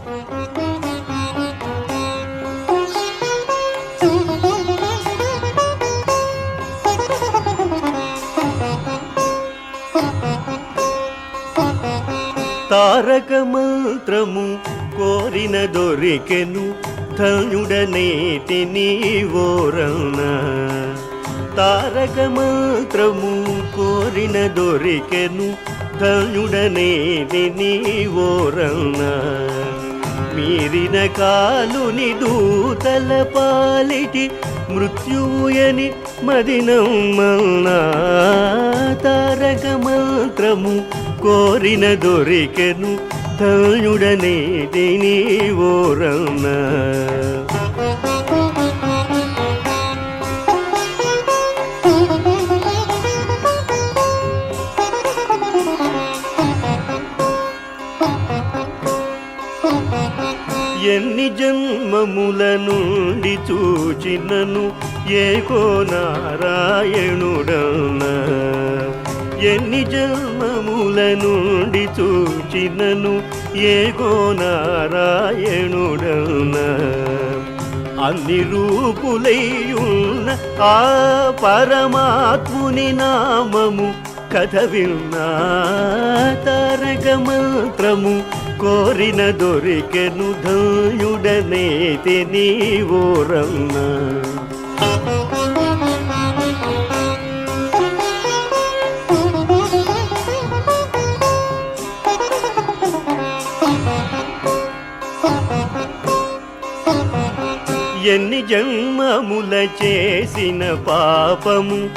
తారక మంత్రము కోరిన దొరికెను ధన్యుడనేటి నీవోరణ. తారక మంత్రము కోరిన దొరికెను ధన్యుడనేటి నీవోరణ. మీరిన కాలుని దూతల పాలిటి మృత్యుయని మదినమ్మన్నా. తారక మంత్రము కోరిన దొరికెను ధన్యుడనేటి నీవోరణ. ఎన్ని జన్మముల నుండి చూచినను ఏకో నారాయణుడన్నా. ఎన్ని జన్మముల నుండి చూచినను ఏకో నారాయణుడన్నా. అన్ని రూపులైయున్న ఆ పరమాత్ముని నామము కథ విన్నా. తారక మంత్రము కోరిన దొరికెను ధన్యుడనేతి నీవోరన్న. ఎన్ని జన్మముల చేసిన పాపము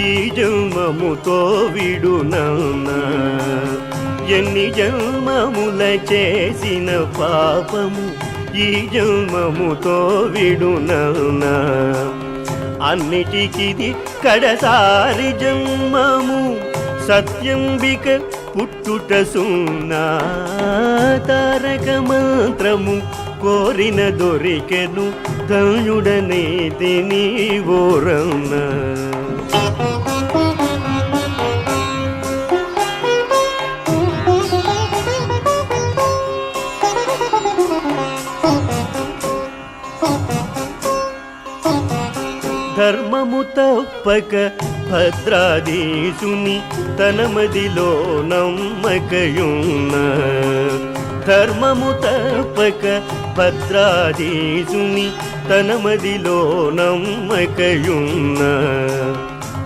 ఈ జన్మముతో విడునన్నా. ఎన్ని జన్మముల చేసిన పాపము ఈ జన్మముతో విడునన్నా. అన్నిటికిది కడసారి జన్మము సత్యంబిక పుట్టుట సున్నా. తారక మంత్రము కోరిన దొరికెను ధన్యుడనేతి నీవోరణ. ధర్మము తప్పక భద్రాధీశుని తన మదిలో నమ్మకయున్న. ధర్మము తప్పక భద్రాధీశుని తన మదిలో నమ్మకయున్న.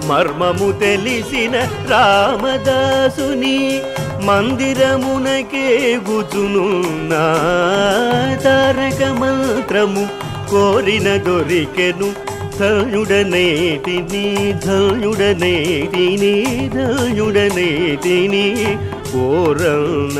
మర్మము తెలిసిన రామదాసుని మందిరమునకే గుచునున్నా. తారక మంత్రము కోరిన దొరికెను ధన్యుడనేటి ధన్యుడనేటి ధన్యుడనేటి ఓరణ.